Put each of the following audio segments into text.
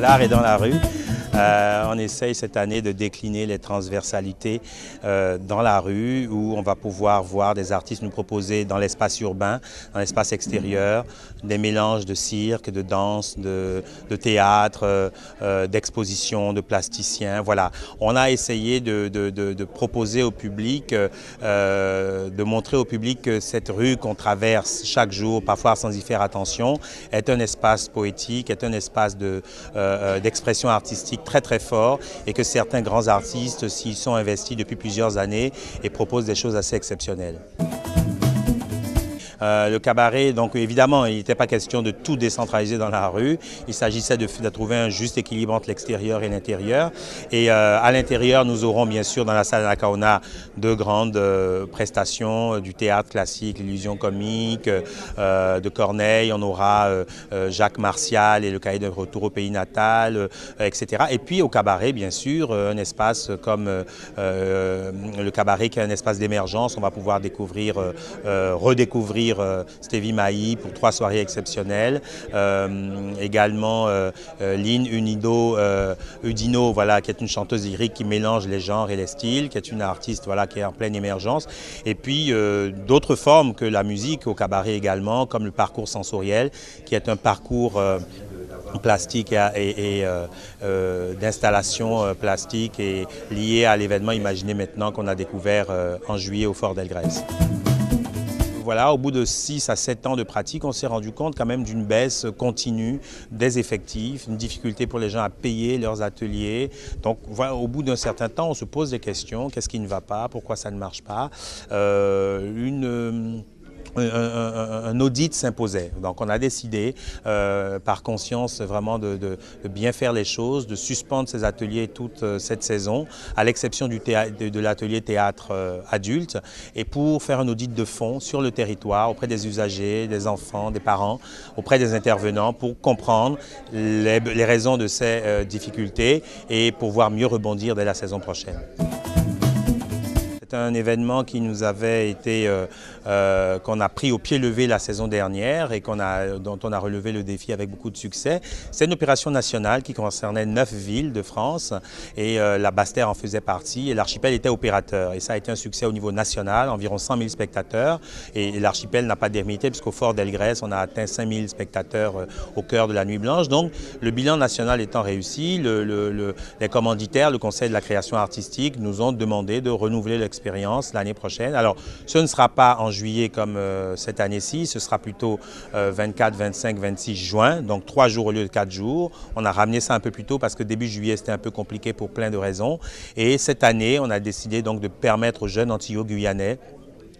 L'art est dans la rue. On essaye cette année de décliner les transversalités dans la rue où on va pouvoir voir des artistes nous proposer dans l'espace urbain, dans l'espace extérieur, des mélanges de cirque, de danse, de théâtre, d'exposition, de plasticiens. Voilà, on a essayé de proposer au public, de montrer au public que cette rue qu'on traverse chaque jour, parfois sans y faire attention, est un espace poétique, est un espace d'expression artistique très fort et que certains grands artistes s'y sont investis depuis plusieurs années et proposent des choses assez exceptionnelles. Le cabaret, donc évidemment, il n'était pas question de tout décentraliser dans la rue. Il s'agissait de trouver un juste équilibre entre l'extérieur et l'intérieur. Et à l'intérieur, nous aurons bien sûr dans la salle Anacaona de grandes prestations du théâtre classique, l'illusion comique, de Corneille. On aura Jacques Martial et le cahier de retour au pays natal, etc. Et puis au cabaret, bien sûr, un espace comme le cabaret qui est un espace d'émergence. On va pouvoir découvrir, redécouvrir Stevie Maï pour 3 soirées exceptionnelles. Également Lynn Udino, voilà, qui est une chanteuse lyrique qui mélange les genres et les styles, qui est une artiste voilà, qui est en pleine émergence. Et puis d'autres formes que la musique au cabaret également, comme le parcours sensoriel, qui est un parcours plastique et d'installation plastique et lié à l'événement Imaginez maintenant qu'on a découvert en juillet au Fort d'Elgrès. Voilà, au bout de 6 à 7 ans de pratique, on s'est rendu compte quand même d'une baisse continue des effectifs, une difficulté pour les gens à payer leurs ateliers. Donc voilà, au bout d'un certain temps, on se pose des questions, qu'est-ce qui ne va pas, pourquoi ça ne marche pas, un audit s'imposait. Donc on a décidé, par conscience vraiment de bien faire les choses, de suspendre ces ateliers toute cette saison, à l'exception de l'atelier théâtre adulte, et pour faire un audit de fond sur le territoire, auprès des usagers, des enfants, des parents, auprès des intervenants, pour comprendre les raisons de ces difficultés et pouvoir mieux rebondir dès la saison prochaine. C'est un événement qui nous avait été, qu'on a pris au pied levé la saison dernière et dont on a relevé le défi avec beaucoup de succès. C'est une opération nationale qui concernait 9 villes de France et la Basse-Terre en faisait partie et l'archipel était opérateur. Et ça a été un succès au niveau national, environ 100 000 spectateurs et l'archipel n'a pas démérité puisqu'au Fort d'Elgrès, on a atteint 5 000 spectateurs au cœur de la Nuit Blanche. Donc le bilan national étant réussi, les commanditaires, le Conseil de la création artistique nous ont demandé de renouveler l'expérience l'année prochaine. Alors, ce ne sera pas en juillet comme cette année-ci, ce sera plutôt 24, 25, 26 juin, donc 3 jours au lieu de 4 jours. On a ramené ça un peu plus tôt parce que début juillet, c'était un peu compliqué pour plein de raisons. Et cette année, on a décidé donc de permettre aux jeunes Antillais-Guyanais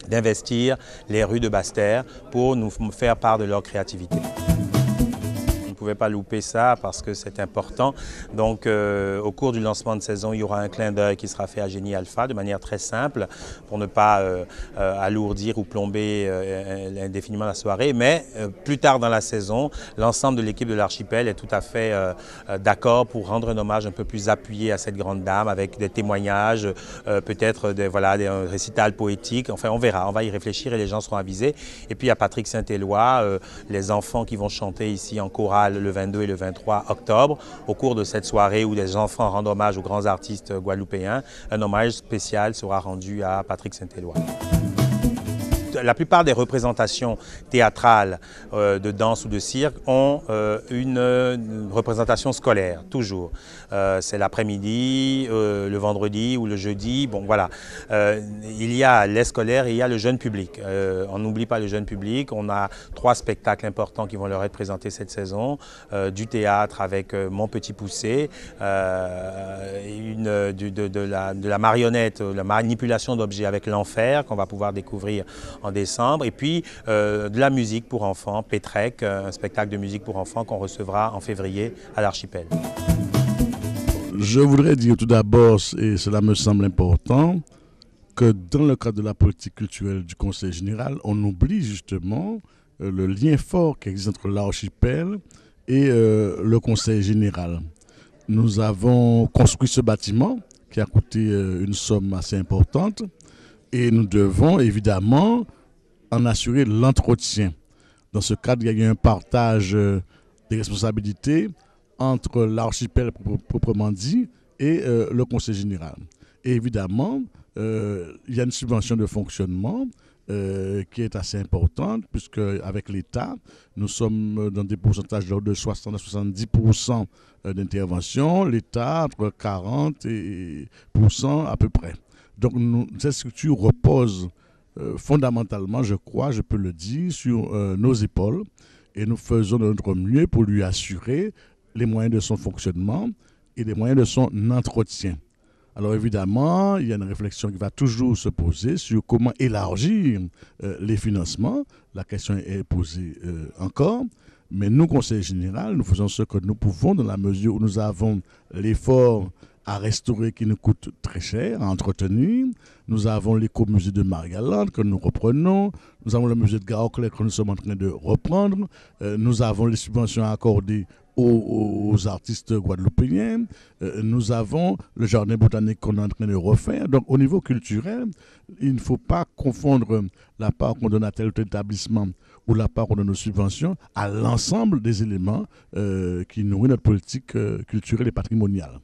d'investir les rues de Basse-Terre pour nous faire part de leur créativité. On ne pouvait pas louper ça parce que c'est important. Donc au cours du lancement de saison, il y aura un clin d'œil qui sera fait à Génie Alpha de manière très simple pour ne pas alourdir ou plomber indéfiniment la soirée. Mais plus tard dans la saison, l'ensemble de l'équipe de l'archipel est tout à fait d'accord pour rendre un hommage un peu plus appuyé à cette grande dame avec des témoignages, peut-être un récital poétique. Enfin, on verra, on va y réfléchir et les gens seront avisés. Et puis à Patrick Saint-Éloi, les enfants qui vont chanter ici en chorale le 22 et le 23 octobre, au cours de cette soirée où des enfants rendent hommage aux grands artistes guadeloupéens. Un hommage spécial sera rendu à Patrick Saint-Éloi. La plupart des représentations théâtrales de danse ou de cirque ont une représentation scolaire, toujours. C'est l'après-midi, le vendredi ou le jeudi. Bon, voilà. Il y a les scolaires et il y a le jeune public. On n'oublie pas le jeune public. On a 3 spectacles importants qui vont leur être présentés cette saison. Du théâtre avec Mon Petit Poucet, de la marionnette, la manipulation d'objets avec l'enfer qu'on va pouvoir découvrir en décembre, et puis de la musique pour enfants, Pétrec, un spectacle de musique pour enfants qu'on recevra en février à l'archipel. Je voudrais dire tout d'abord, et cela me semble important, que dans le cadre de la politique culturelle du Conseil général, on oublie justement le lien fort qui existe entre l'archipel et le Conseil général. Nous avons construit ce bâtiment qui a coûté une somme assez importante et nous devons évidemment en assurer l'entretien. Dans ce cadre, il y a eu un partage des responsabilités entre l'archipel proprement dit et le conseil général. Et évidemment, il y a une subvention de fonctionnement qui est assez importante, puisque avec l'État, nous sommes dans des pourcentages de 60 à 70% d'intervention, l'État entre 40% à peu près. Donc cette structure repose fondamentalement, je crois, je peux le dire, sur nos épaules, et nous faisons de notre mieux pour lui assurer les moyens de son fonctionnement et les moyens de son entretien. Alors évidemment, il y a une réflexion qui va toujours se poser sur comment élargir les financements. La question est posée encore. Mais nous, Conseil général, nous faisons ce que nous pouvons dans la mesure où nous avons l'effort à restaurer qui nous coûte très cher, à entretenir. Nous avons l'écomusée de Marie-Galante que nous reprenons. Nous avons le musée de Garoclès que nous sommes en train de reprendre. Nous avons les subventions accordées aux artistes guadeloupéens. Nous avons le jardin botanique qu'on est en train de refaire. Donc au niveau culturel, il ne faut pas confondre la part qu'on donne à tel ou tel établissement ou la part qu'on donne aux subventions à l'ensemble des éléments qui nourrissent notre politique culturelle et patrimoniale.